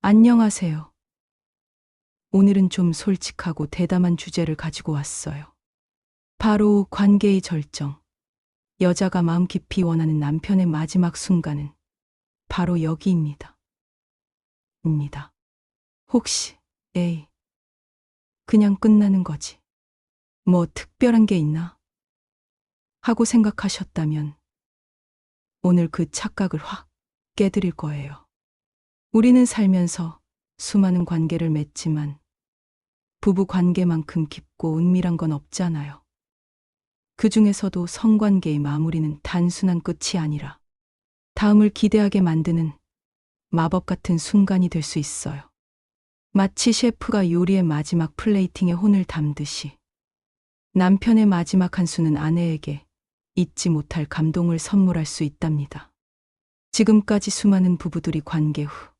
안녕하세요. 오늘은 좀 솔직하고 대담한 주제를 가지고 왔어요. 바로 관계의 절정. 여자가 마음 깊이 원하는 남편의 마지막 순간은 바로 여기입니다. 입니다. 혹시, 에이, 그냥 끝나는 거지. 뭐 특별한 게 있나? 하고 생각하셨다면 오늘 그 착각을 확 깨드릴 거예요. 우리는 살면서 수많은 관계를 맺지만 부부 관계만큼 깊고 은밀한 건 없잖아요. 그 중에서도 성관계의 마무리는 단순한 끝이 아니라 다음을 기대하게 만드는 마법 같은 순간이 될 수 있어요. 마치 셰프가 요리의 마지막 플레이팅에 혼을 담듯이 남편의 마지막 한 수는 아내에게 잊지 못할 감동을 선물할 수 있답니다. 지금까지 수많은 부부들이 관계 후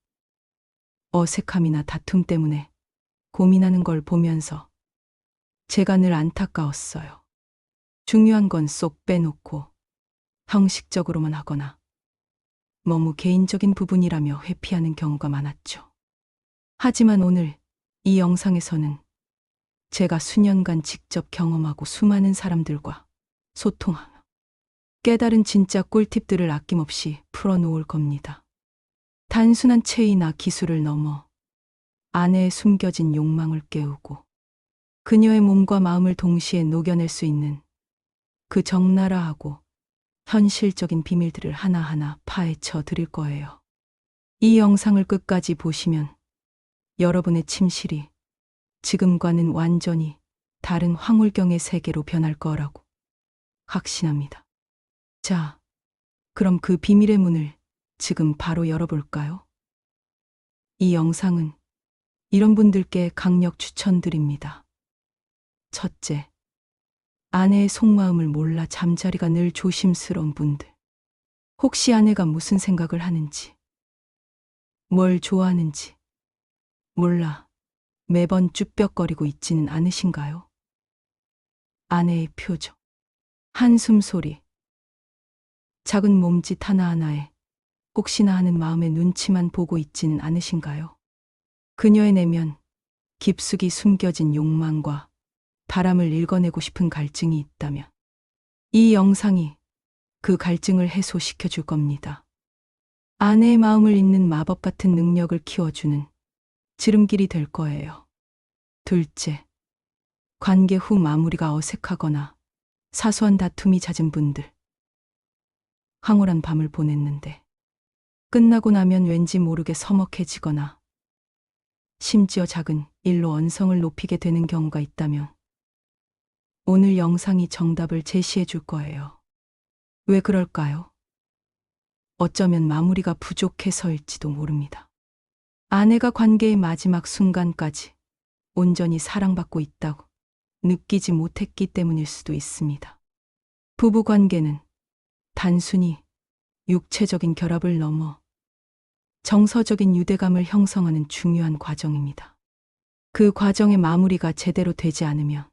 어색함이나 다툼 때문에 고민하는 걸 보면서 제가 늘 안타까웠어요. 중요한 건 쏙 빼놓고 형식적으로만 하거나 너무 개인적인 부분이라며 회피하는 경우가 많았죠. 하지만 오늘 이 영상에서는 제가 수년간 직접 경험하고 수많은 사람들과 소통하며 깨달은 진짜 꿀팁들을 아낌없이 풀어놓을 겁니다. 단순한 체이나 기술을 넘어 아내의 숨겨진 욕망을 깨우고 그녀의 몸과 마음을 동시에 녹여낼 수 있는 그 적나라하고 현실적인 비밀들을 하나하나 파헤쳐 드릴 거예요. 이 영상을 끝까지 보시면 여러분의 침실이 지금과는 완전히 다른 황홀경의 세계로 변할 거라고 확신합니다. 자, 그럼 그 비밀의 문을 지금 바로 열어볼까요? 이 영상은 이런 분들께 강력 추천드립니다. 첫째, 아내의 속마음을 몰라 잠자리가 늘 조심스러운 분들. 혹시 아내가 무슨 생각을 하는지, 뭘 좋아하는지 몰라 매번 쭈뼛거리고 있지는 않으신가요? 아내의 표정, 한숨 소리, 작은 몸짓 하나하나에 혹시나 하는 마음의 눈치만 보고 있지는 않으신가요? 그녀의 내면 깊숙이 숨겨진 욕망과 바람을 읽어내고 싶은 갈증이 있다면 이 영상이 그 갈증을 해소시켜 줄 겁니다. 아내의 마음을 읽는 마법 같은 능력을 키워주는 지름길이 될 거예요. 둘째, 관계 후 마무리가 어색하거나 사소한 다툼이 잦은 분들. 황홀한 밤을 보냈는데 끝나고 나면 왠지 모르게 서먹해지거나 심지어 작은 일로 언성을 높이게 되는 경우가 있다면 오늘 영상이 정답을 제시해 줄 거예요. 왜 그럴까요? 어쩌면 마무리가 부족해서일지도 모릅니다. 아내가 관계의 마지막 순간까지 온전히 사랑받고 있다고 느끼지 못했기 때문일 수도 있습니다. 부부 관계는 단순히 육체적인 결합을 넘어 정서적인 유대감을 형성하는 중요한 과정입니다. 그 과정의 마무리가 제대로 되지 않으면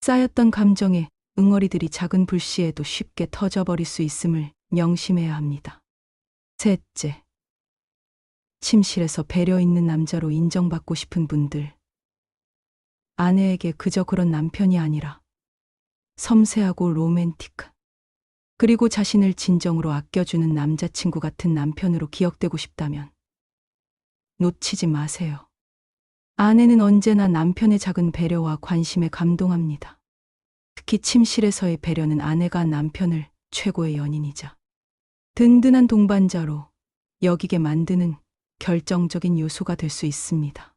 쌓였던 감정의 응어리들이 작은 불씨에도 쉽게 터져버릴 수 있음을 명심해야 합니다. 셋째, 침실에서 배려 있는 남자로 인정받고 싶은 분들. 아내에게 그저 그런 남편이 아니라 섬세하고 로맨틱한, 그리고 자신을 진정으로 아껴주는 남자친구 같은 남편으로 기억되고 싶다면 놓치지 마세요. 아내는 언제나 남편의 작은 배려와 관심에 감동합니다. 특히 침실에서의 배려는 아내가 남편을 최고의 연인이자 든든한 동반자로 여기게 만드는 결정적인 요소가 될 수 있습니다.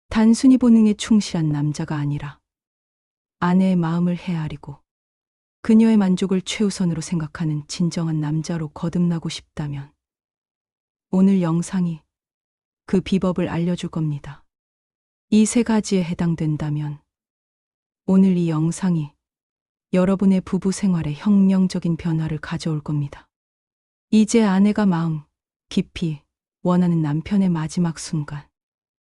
단순히 본능에 충실한 남자가 아니라 아내의 마음을 헤아리고 그녀의 만족을 최우선으로 생각하는 진정한 남자로 거듭나고 싶다면 오늘 영상이 그 비법을 알려줄 겁니다. 이 세 가지에 해당된다면 오늘 이 영상이 여러분의 부부 생활에 혁명적인 변화를 가져올 겁니다. 이제 아내가 마음 깊이 원하는 남편의 마지막 순간,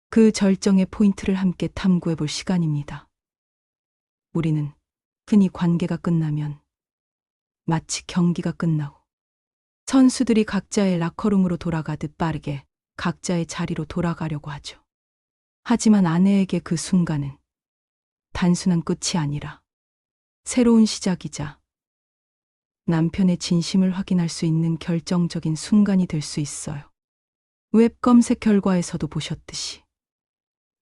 그 절정의 포인트를 함께 탐구해 볼 시간입니다. 우리는 흔히 관계가 끝나면 마치 경기가 끝나고 선수들이 각자의 라커룸으로 돌아가듯 빠르게 각자의 자리로 돌아가려고 하죠. 하지만 아내에게 그 순간은 단순한 끝이 아니라 새로운 시작이자 남편의 진심을 확인할 수 있는 결정적인 순간이 될 수 있어요. 웹 검색 결과에서도 보셨듯이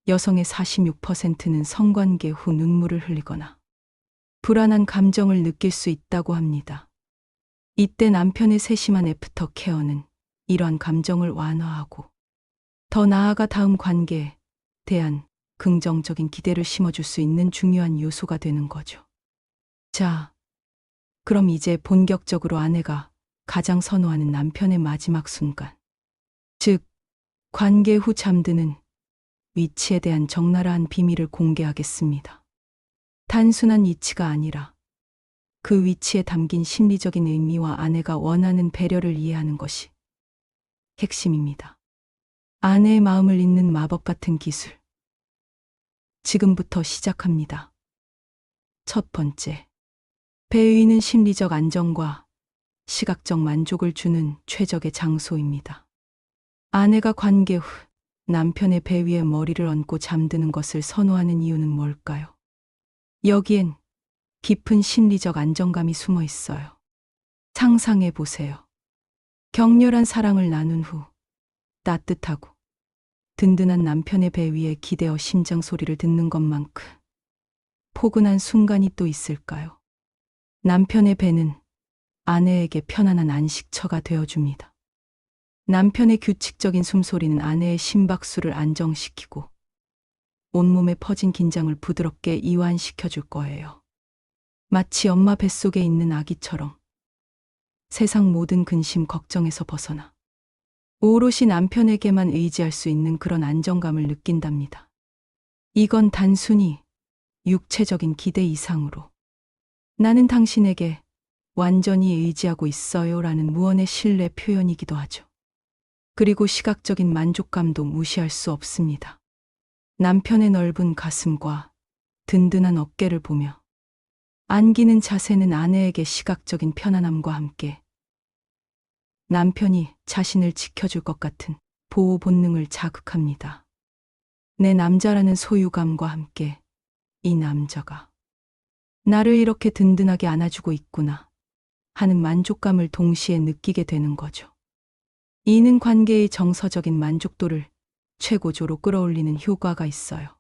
여성의 46%는 성관계 후 눈물을 흘리거나 불안한 감정을 느낄 수 있다고 합니다. 이때 남편의 세심한 애프터 케어는 이러한 감정을 완화하고 더 나아가 다음 관계에 대한 긍정적인 기대를 심어줄 수 있는 중요한 요소가 되는 거죠. 자, 그럼 이제 본격적으로 아내가 가장 선호하는 남편의 마지막 순간, 즉, 관계 후 잠드는 위치에 대한 적나라한 비밀을 공개하겠습니다. 단순한 위치가 아니라 그 위치에 담긴 심리적인 의미와 아내가 원하는 배려를 이해하는 것이 핵심입니다. 아내의 마음을 읽는 마법 같은 기술. 지금부터 시작합니다. 첫 번째, 배위는 심리적 안정과 시각적 만족을 주는 최적의 장소입니다. 아내가 관계 후 남편의 배 위에 머리를 얹고 잠드는 것을 선호하는 이유는 뭘까요? 여기엔 깊은 심리적 안정감이 숨어 있어요. 상상해 보세요. 격렬한 사랑을 나눈 후 따뜻하고 든든한 남편의 배 위에 기대어 심장 소리를 듣는 것만큼 포근한 순간이 또 있을까요? 남편의 배는 아내에게 편안한 안식처가 되어줍니다. 남편의 규칙적인 숨소리는 아내의 심박수를 안정시키고 온몸에 퍼진 긴장을 부드럽게 이완시켜줄 거예요. 마치 엄마 뱃속에 있는 아기처럼 세상 모든 근심 걱정에서 벗어나 오롯이 남편에게만 의지할 수 있는 그런 안정감을 느낀답니다. 이건 단순히 육체적인 기대 이상으로 나는 당신에게 완전히 의지하고 있어요 라는 무언의 신뢰 표현이기도 하죠. 그리고 시각적인 만족감도 무시할 수 없습니다. 남편의 넓은 가슴과 든든한 어깨를 보며 안기는 자세는 아내에게 시각적인 편안함과 함께 남편이 자신을 지켜줄 것 같은 보호 본능을 자극합니다. 내 남자라는 소유감과 함께 이 남자가 나를 이렇게 든든하게 안아주고 있구나 하는 만족감을 동시에 느끼게 되는 거죠. 이는 관계의 정서적인 만족도를 최고조로 끌어올리는 효과가 있어요.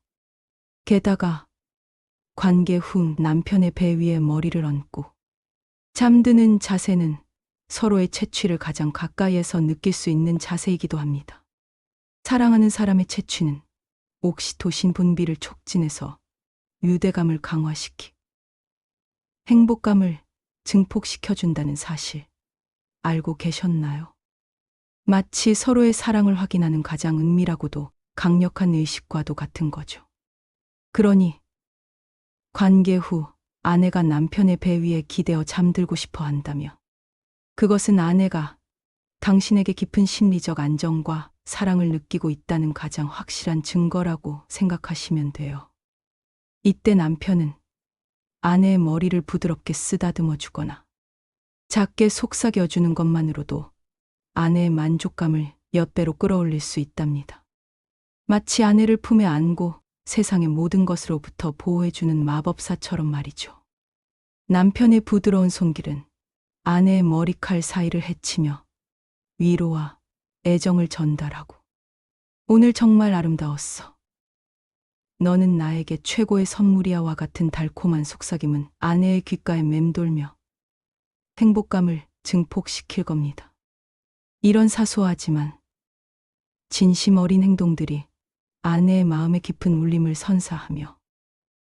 게다가 관계 후 남편의 배 위에 머리를 얹고 잠드는 자세는 서로의 채취를 가장 가까이에서 느낄 수 있는 자세이기도 합니다. 사랑하는 사람의 채취는 옥시토신 분비를 촉진해서 유대감을 강화시키 행복감을 증폭시켜준다는 사실 알고 계셨나요? 마치 서로의 사랑을 확인하는 가장 은밀하고도 강력한 의식과도 같은 거죠. 그러니 관계 후 아내가 남편의 배 위에 기대어 잠들고 싶어 한다며 그것은 아내가 당신에게 깊은 심리적 안정과 사랑을 느끼고 있다는 가장 확실한 증거라고 생각하시면 돼요. 이때 남편은 아내의 머리를 부드럽게 쓰다듬어 주거나 작게 속삭여주는 것만으로도 아내의 만족감을 몇 배로 끌어올릴 수 있답니다. 마치 아내를 품에 안고 세상의 모든 것으로부터 보호해주는 마법사처럼 말이죠. 남편의 부드러운 손길은 아내의 머리칼 사이를 헤치며 위로와 애정을 전달하고 오늘 정말 아름다웠어. 너는 나에게 최고의 선물이야와 같은 달콤한 속삭임은 아내의 귓가에 맴돌며 행복감을 증폭시킬 겁니다. 이런 사소하지만 진심 어린 행동들이 아내의 마음에 깊은 울림을 선사하며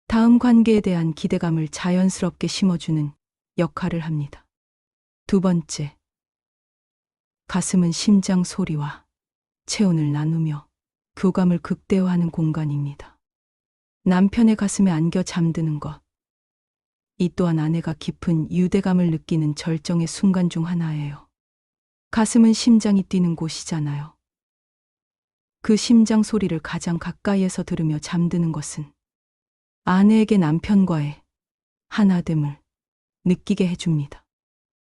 다음 관계에 대한 기대감을 자연스럽게 심어주는 역할을 합니다. 두 번째, 가슴은 심장 소리와 체온을 나누며 교감을 극대화하는 공간입니다. 남편의 가슴에 안겨 잠드는 것. 이 또한 아내가 깊은 유대감을 느끼는 절정의 순간 중 하나예요. 가슴은 심장이 뛰는 곳이잖아요. 그 심장 소리를 가장 가까이에서 들으며 잠드는 것은 아내에게 남편과의 하나됨을 느끼게 해줍니다.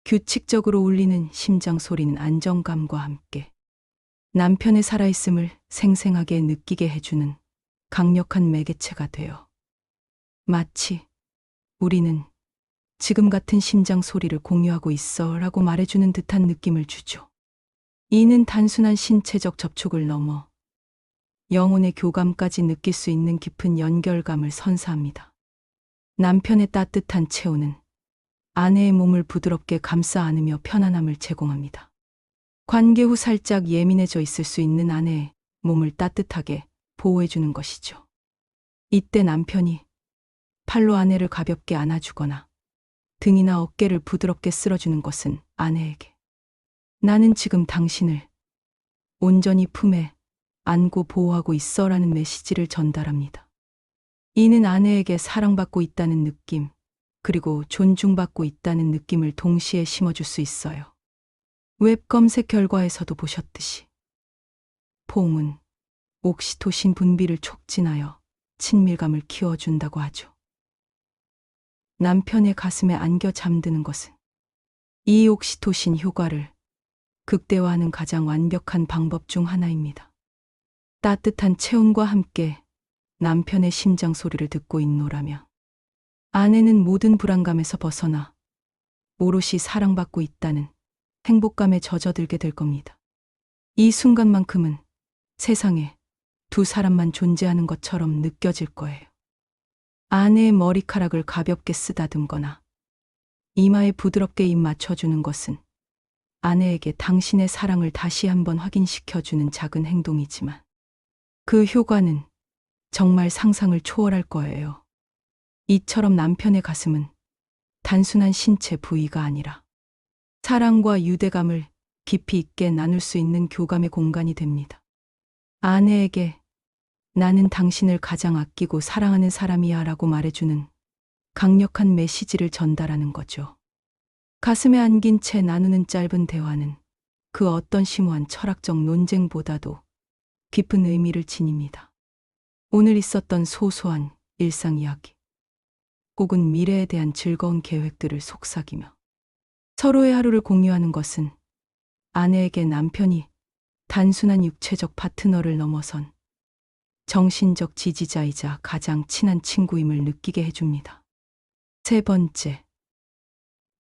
규칙적으로 울리는 심장 소리는 안정감과 함께 남편의 살아있음을 생생하게 느끼게 해주는 강력한 매개체가 되어 마치 우리는 지금 같은 심장 소리를 공유하고 있어 라고 말해주는 듯한 느낌을 주죠. 이는 단순한 신체적 접촉을 넘어 영혼의 교감까지 느낄 수 있는 깊은 연결감을 선사합니다. 남편의 따뜻한 체온은 아내의 몸을 부드럽게 감싸 안으며 편안함을 제공합니다. 관계 후 살짝 예민해져 있을 수 있는 아내의 몸을 따뜻하게 보호해주는 것이죠. 이때 남편이 팔로 아내를 가볍게 안아주거나 등이나 어깨를 부드럽게 쓸어주는 것은 아내에게 나는 지금 당신을 온전히 품에 안고 보호하고 있어라는 메시지를 전달합니다. 이는 아내에게 사랑받고 있다는 느낌, 그리고 존중받고 있다는 느낌을 동시에 심어줄 수 있어요. 웹 검색 결과에서도 보셨듯이 포옹은 옥시토신 분비를 촉진하여 친밀감을 키워준다고 하죠. 남편의 가슴에 안겨 잠드는 것은 이 옥시토신 효과를 극대화하는 가장 완벽한 방법 중 하나입니다. 따뜻한 체온과 함께 남편의 심장 소리를 듣고 있노라면 아내는 모든 불안감에서 벗어나 오롯이 사랑받고 있다는 행복감에 젖어들게 될 겁니다. 이 순간만큼은 세상에 두 사람만 존재하는 것처럼 느껴질 거예요. 아내의 머리카락을 가볍게 쓰다듬거나 이마에 부드럽게 입 맞춰주는 것은 아내에게 당신의 사랑을 다시 한번 확인시켜주는 작은 행동이지만 그 효과는 정말 상상을 초월할 거예요. 이처럼 남편의 가슴은 단순한 신체 부위가 아니라 사랑과 유대감을 깊이 있게 나눌 수 있는 교감의 공간이 됩니다. 아내에게 나는 당신을 가장 아끼고 사랑하는 사람이야 라고 말해주는 강력한 메시지를 전달하는 거죠. 가슴에 안긴 채 나누는 짧은 대화는 그 어떤 심오한 철학적 논쟁보다도 깊은 의미를 지닙니다. 오늘 있었던 소소한 일상 이야기, 혹은 미래에 대한 즐거운 계획들을 속삭이며 서로의 하루를 공유하는 것은 아내에게 남편이 단순한 육체적 파트너를 넘어선 정신적 지지자이자 가장 친한 친구임을 느끼게 해줍니다. 세 번째,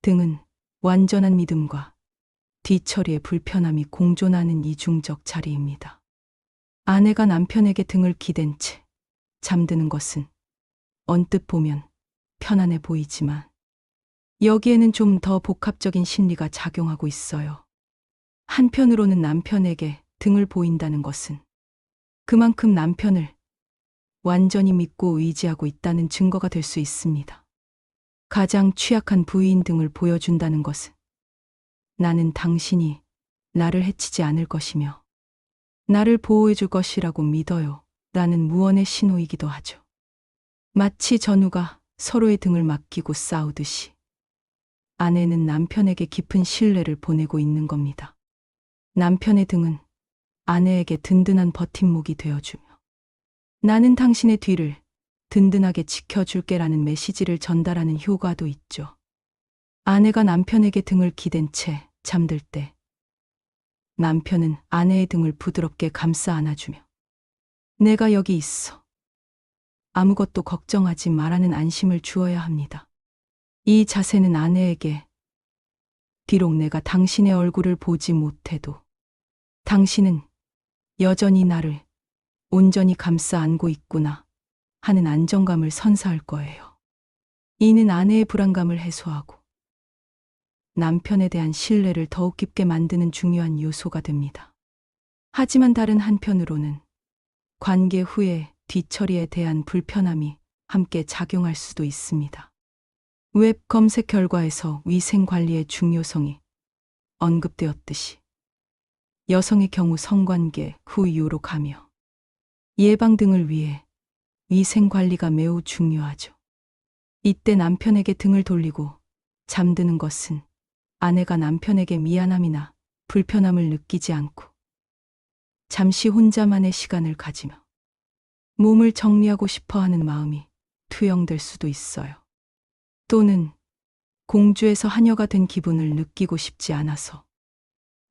등은 완전한 믿음과 뒤처리의 불편함이 공존하는 이중적 자리입니다. 아내가 남편에게 등을 기댄 채 잠드는 것은 언뜻 보면 편안해 보이지만 여기에는 좀 더 복합적인 심리가 작용하고 있어요. 한편으로는 남편에게 등을 보인다는 것은 그만큼 남편을 완전히 믿고 의지하고 있다는 증거가 될 수 있습니다. 가장 취약한 부위인 등을 보여준다는 것은 나는 당신이 나를 해치지 않을 것이며 나를 보호해줄 것이라고 믿어요 라는 무언의 신호이기도 하죠. 마치 전우가 서로의 등을 맡기고 싸우듯이 아내는 남편에게 깊은 신뢰를 보내고 있는 겁니다. 남편의 등은 아내에게 든든한 버팀목이 되어주며 나는 당신의 뒤를 든든하게 지켜줄게라는 메시지를 전달하는 효과도 있죠. 아내가 남편에게 등을 기댄 채 잠들 때 남편은 아내의 등을 부드럽게 감싸 안아주며 내가 여기 있어. 아무것도 걱정하지 말라는 안심을 주어야 합니다. 이 자세는 아내에게 비록 내가 당신의 얼굴을 보지 못해도 당신은 여전히 나를 온전히 감싸 안고 있구나 하는 안정감을 선사할 거예요. 이는 아내의 불안감을 해소하고 남편에 대한 신뢰를 더욱 깊게 만드는 중요한 요소가 됩니다. 하지만 다른 한편으로는 관계 후에 뒤처리에 대한 불편함이 함께 작용할 수도 있습니다. 웹 검색 결과에서 위생관리의 중요성이 언급되었듯이 여성의 경우 성관계 후 유록하며 예방 등을 위해 위생관리가 매우 중요하죠. 이때 남편에게 등을 돌리고 잠드는 것은 아내가 남편에게 미안함이나 불편함을 느끼지 않고 잠시 혼자만의 시간을 가지며 몸을 정리하고 싶어 하는 마음이 투영될 수도 있어요. 또는 공주에서 하녀가 된 기분을 느끼고 싶지 않아서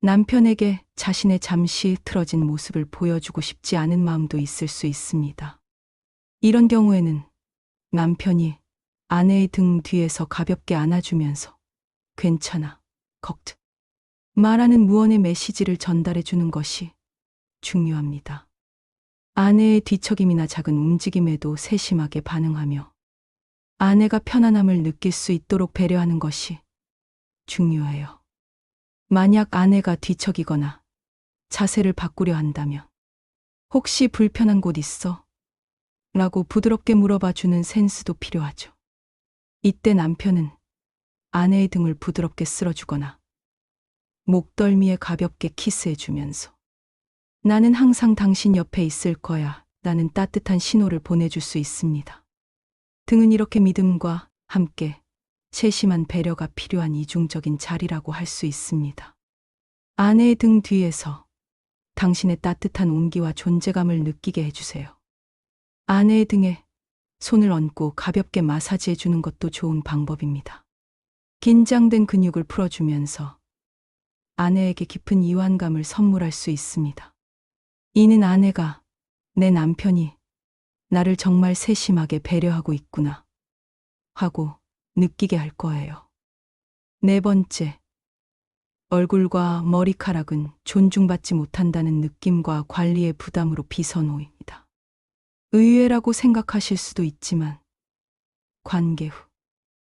남편에게 자신의 잠시 틀어진 모습을 보여주고 싶지 않은 마음도 있을 수 있습니다. 이런 경우에는 남편이 아내의 등 뒤에서 가볍게 안아주면서 괜찮아, 걱정 말하는 무언의 메시지를 전달해 주는 것이 중요합니다. 아내의 뒤척임이나 작은 움직임에도 세심하게 반응하며 아내가 편안함을 느낄 수 있도록 배려하는 것이 중요해요. 만약 아내가 뒤척이거나 자세를 바꾸려 한다면 혹시 불편한 곳 있어? 라고 부드럽게 물어봐 주는 센스도 필요하죠. 이때 남편은 아내의 등을 부드럽게 쓸어주거나 목덜미에 가볍게 키스해 주면서 나는 항상 당신 옆에 있을 거야 라는 따뜻한 신호를 보내줄 수 있습니다. 등은 이렇게 믿음과 함께 세심한 배려가 필요한 이중적인 자리라고 할 수 있습니다. 아내의 등 뒤에서 당신의 따뜻한 온기와 존재감을 느끼게 해주세요. 아내의 등에 손을 얹고 가볍게 마사지해 주는 것도 좋은 방법입니다. 긴장된 근육을 풀어주면서 아내에게 깊은 이완감을 선물할 수 있습니다. 이는 아내가 내 남편이 나를 정말 세심하게 배려하고 있구나 하고 느끼게 할 거예요. 네 번째, 얼굴과 머리카락은 존중받지 못한다는 느낌과 관리의 부담으로 비선호입니다. 의외라고 생각하실 수도 있지만 관계 후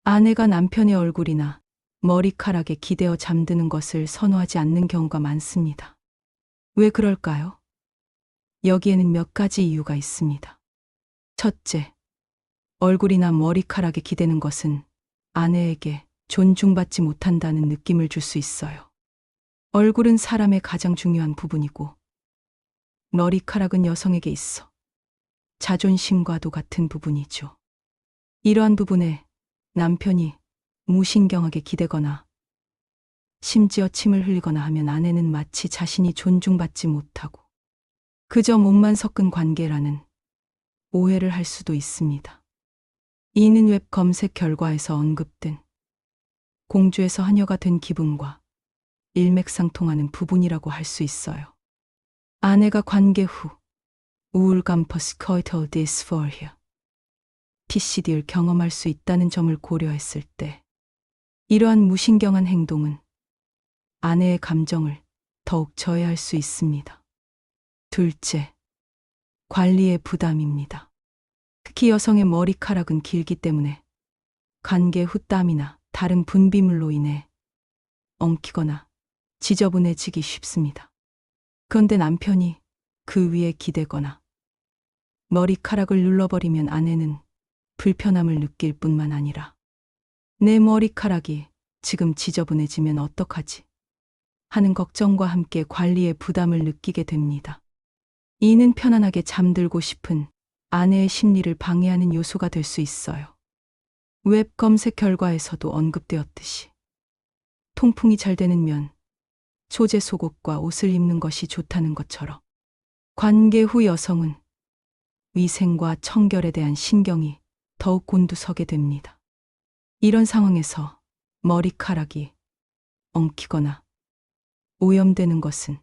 아내가 남편의 얼굴이나 머리카락에 기대어 잠드는 것을 선호하지 않는 경우가 많습니다. 왜 그럴까요? 여기에는 몇 가지 이유가 있습니다. 첫째, 얼굴이나 머리카락에 기대는 것은 아내에게 존중받지 못한다는 느낌을 줄 수 있어요. 얼굴은 사람의 가장 중요한 부분이고 머리카락은 여성에게 있어 자존심과도 같은 부분이죠. 이러한 부분에 남편이 무신경하게 기대거나 심지어 침을 흘리거나 하면 아내는 마치 자신이 존중받지 못하고 그저 몸만 섞은 관계라는 오해를 할 수도 있습니다. 이는 웹 검색 결과에서 언급된 공주에서 하녀가 된 기분과 일맥상통하는 부분이라고 할 수 있어요. 아내가 관계 후 우울감 postcoital dysphoria PCD를 경험할 수 있다는 점을 고려했을 때 이러한 무신경한 행동은 아내의 감정을 더욱 저해할 수 있습니다. 둘째, 관리의 부담입니다. 특히 여성의 머리카락은 길기 때문에 관계 후 땀이나 다른 분비물로 인해 엉키거나 지저분해지기 쉽습니다. 그런데 남편이 그 위에 기대거나 머리카락을 눌러버리면 아내는 불편함을 느낄 뿐만 아니라 내 머리카락이 지금 지저분해지면 어떡하지? 하는 걱정과 함께 관리의 부담을 느끼게 됩니다. 이는 편안하게 잠들고 싶은 아내의 심리를 방해하는 요소가 될 수 있어요. 웹 검색 결과에서도 언급되었듯이 통풍이 잘 되는 면, 소재 속옷과 옷을 입는 것이 좋다는 것처럼 관계 후 여성은 위생과 청결에 대한 신경이 더욱 곤두서게 됩니다. 이런 상황에서 머리카락이 엉키거나 오염되는 것은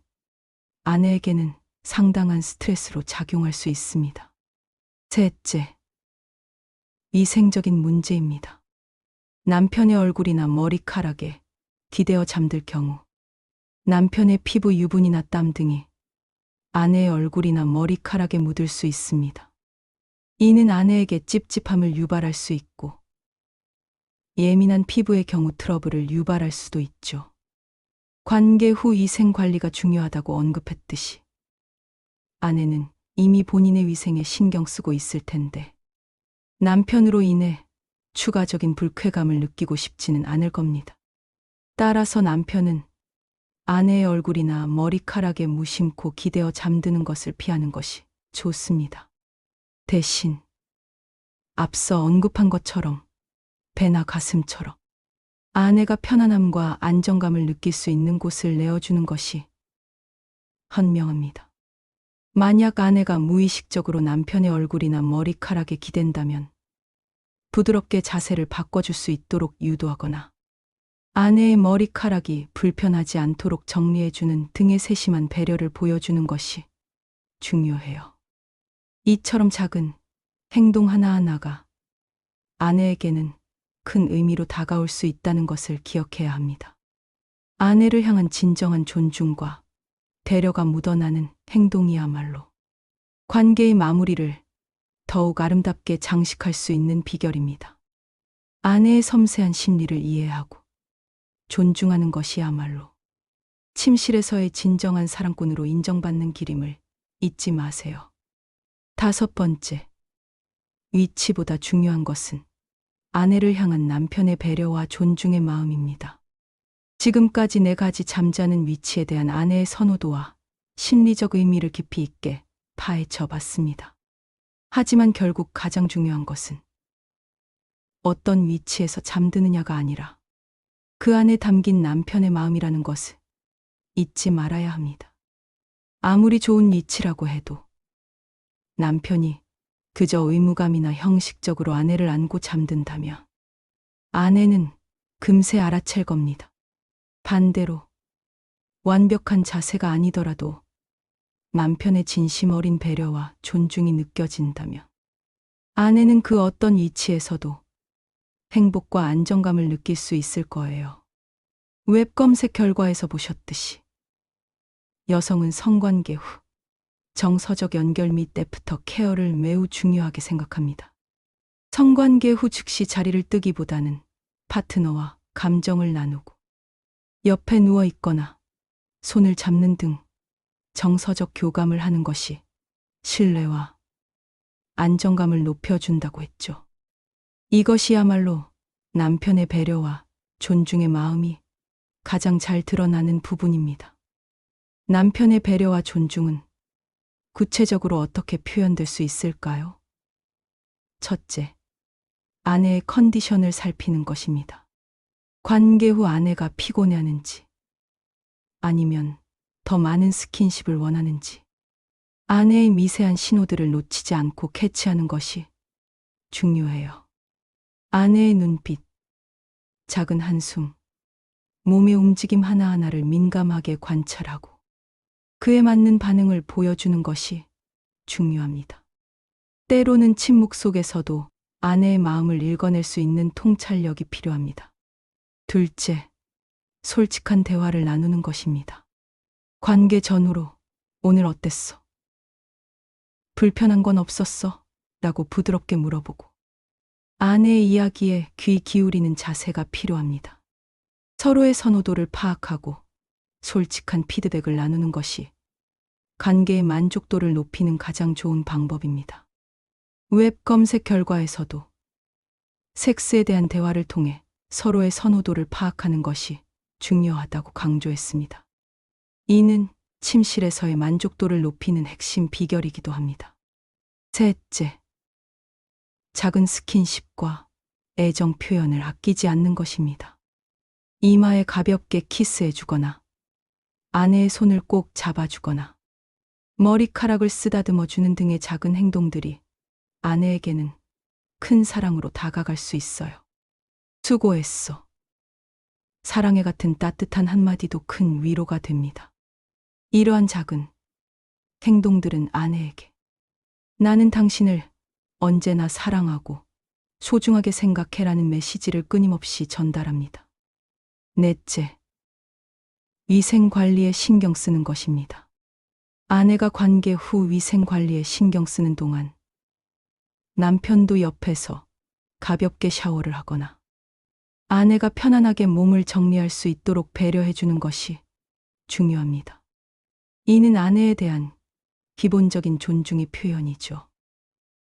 아내에게는 상당한 스트레스로 작용할 수 있습니다. 셋째, 위생적인 문제입니다. 남편의 얼굴이나 머리카락에 기대어 잠들 경우 남편의 피부 유분이나 땀 등이 아내의 얼굴이나 머리카락에 묻을 수 있습니다. 이는 아내에게 찝찝함을 유발할 수 있고 예민한 피부의 경우 트러블을 유발할 수도 있죠. 관계 후 위생 관리가 중요하다고 언급했듯이 아내는 이미 본인의 위생에 신경 쓰고 있을 텐데 남편으로 인해 추가적인 불쾌감을 느끼고 싶지는 않을 겁니다. 따라서 남편은 아내의 얼굴이나 머리카락에 무심코 기대어 잠드는 것을 피하는 것이 좋습니다. 대신 앞서 언급한 것처럼 배나 가슴처럼 아내가 편안함과 안정감을 느낄 수 있는 곳을 내어주는 것이 현명합니다. 만약 아내가 무의식적으로 남편의 얼굴이나 머리카락에 기댄다면 부드럽게 자세를 바꿔줄 수 있도록 유도하거나 아내의 머리카락이 불편하지 않도록 정리해주는 등의 세심한 배려를 보여주는 것이 중요해요. 이처럼 작은 행동 하나하나가 아내에게는 큰 의미로 다가올 수 있다는 것을 기억해야 합니다. 아내를 향한 진정한 존중과 배려가 묻어나는 행동이야말로 관계의 마무리를 더욱 아름답게 장식할 수 있는 비결입니다. 아내의 섬세한 심리를 이해하고 존중하는 것이야말로 침실에서의 진정한 사랑꾼으로 인정받는 길임을 잊지 마세요. 5번째, 위치보다 중요한 것은 아내를 향한 남편의 배려와 존중의 마음입니다. 지금까지 4가지 잠자는 위치에 대한 아내의 선호도와 심리적 의미를 깊이 있게 파헤쳐 봤습니다. 하지만 결국 가장 중요한 것은 어떤 위치에서 잠드느냐가 아니라 그 안에 담긴 남편의 마음이라는 것을 잊지 말아야 합니다. 아무리 좋은 위치라고 해도 남편이 그저 의무감이나 형식적으로 아내를 안고 잠든다면 아내는 금세 알아챌 겁니다. 반대로 완벽한 자세가 아니더라도 남편의 진심 어린 배려와 존중이 느껴진다면 아내는 그 어떤 위치에서도 행복과 안정감을 느낄 수 있을 거예요. 웹 검색 결과에서 보셨듯이 여성은 성관계 후 정서적 연결 및 애프터 케어를 매우 중요하게 생각합니다. 성관계 후 즉시 자리를 뜨기보다는 파트너와 감정을 나누고 옆에 누워 있거나 손을 잡는 등 정서적 교감을 하는 것이 신뢰와 안정감을 높여준다고 했죠. 이것이야말로 남편의 배려와 존중의 마음이 가장 잘 드러나는 부분입니다. 남편의 배려와 존중은 구체적으로 어떻게 표현될 수 있을까요? 첫째, 아내의 컨디션을 살피는 것입니다. 관계 후 아내가 피곤해하는지 아니면 더 많은 스킨십을 원하는지 아내의 미세한 신호들을 놓치지 않고 캐치하는 것이 중요해요. 아내의 눈빛, 작은 한숨, 몸의 움직임 하나하나를 민감하게 관찰하고 그에 맞는 반응을 보여주는 것이 중요합니다. 때로는 침묵 속에서도 아내의 마음을 읽어낼 수 있는 통찰력이 필요합니다. 둘째, 솔직한 대화를 나누는 것입니다. 관계 전후로 오늘 어땠어? 불편한 건 없었어? 라고 부드럽게 물어보고 아내의 이야기에 귀 기울이는 자세가 필요합니다. 서로의 선호도를 파악하고 솔직한 피드백을 나누는 것이 관계의 만족도를 높이는 가장 좋은 방법입니다. 웹 검색 결과에서도 섹스에 대한 대화를 통해 서로의 선호도를 파악하는 것이 중요하다고 강조했습니다. 이는 침실에서의 만족도를 높이는 핵심 비결이기도 합니다. 셋째, 작은 스킨십과 애정 표현을 아끼지 않는 것입니다. 이마에 가볍게 키스해주거나 아내의 손을 꼭 잡아주거나 머리카락을 쓰다듬어주는 등의 작은 행동들이 아내에게는 큰 사랑으로 다가갈 수 있어요. 수고했어. 사랑해 같은 따뜻한 한마디도 큰 위로가 됩니다. 이러한 작은 행동들은 아내에게 나는 당신을 언제나 사랑하고 소중하게 생각해라는 메시지를 끊임없이 전달합니다. 넷째, 위생 관리에 신경 쓰는 것입니다. 아내가 관계 후 위생 관리에 신경 쓰는 동안 남편도 옆에서 가볍게 샤워를 하거나 아내가 편안하게 몸을 정리할 수 있도록 배려해 주는 것이 중요합니다. 이는 아내에 대한 기본적인 존중의 표현이죠.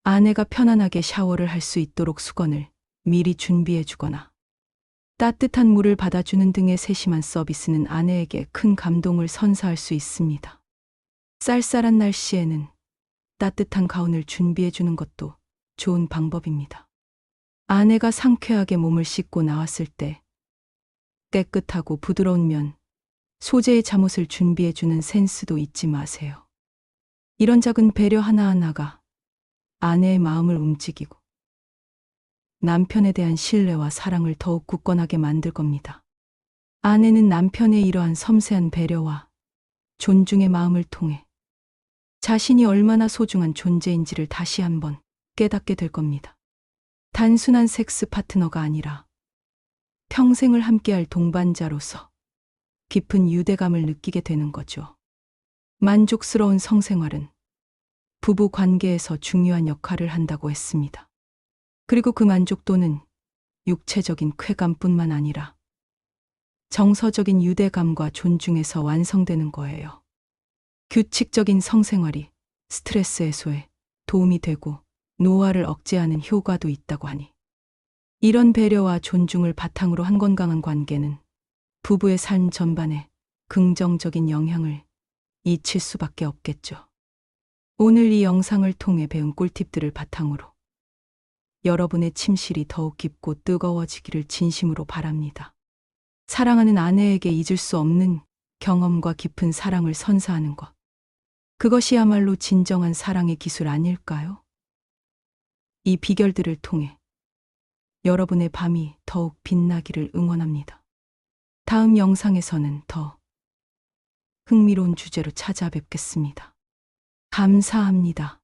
아내가 편안하게 샤워를 할 수 있도록 수건을 미리 준비해 주거나 따뜻한 물을 받아주는 등의 세심한 서비스는 아내에게 큰 감동을 선사할 수 있습니다. 쌀쌀한 날씨에는 따뜻한 가운을 준비해 주는 것도 좋은 방법입니다. 아내가 상쾌하게 몸을 씻고 나왔을 때 깨끗하고 부드러운 면, 소재의 잠옷을 준비해 주는 센스도 잊지 마세요. 이런 작은 배려 하나하나가 아내의 마음을 움직이고 남편에 대한 신뢰와 사랑을 더욱 굳건하게 만들 겁니다. 아내는 남편의 이러한 섬세한 배려와 존중의 마음을 통해 자신이 얼마나 소중한 존재인지를 다시 한번 깨닫게 될 겁니다. 단순한 섹스 파트너가 아니라 평생을 함께할 동반자로서 깊은 유대감을 느끼게 되는 거죠. 만족스러운 성생활은 부부 관계에서 중요한 역할을 한다고 했습니다. 그리고 그 만족도는 육체적인 쾌감뿐만 아니라 정서적인 유대감과 존중에서 완성되는 거예요. 규칙적인 성생활이 스트레스 해소에 도움이 되고 노화를 억제하는 효과도 있다고 하니 이런 배려와 존중을 바탕으로 한 건강한 관계는 부부의 삶 전반에 긍정적인 영향을 미칠 수밖에 없겠죠. 오늘 이 영상을 통해 배운 꿀팁들을 바탕으로 여러분의 침실이 더욱 깊고 뜨거워지기를 진심으로 바랍니다. 사랑하는 아내에게 잊을 수 없는 경험과 깊은 사랑을 선사하는 것. 그것이야말로 진정한 사랑의 기술 아닐까요? 이 비결들을 통해 여러분의 밤이 더욱 빛나기를 응원합니다. 다음 영상에서는 더 흥미로운 주제로 찾아뵙겠습니다. 감사합니다.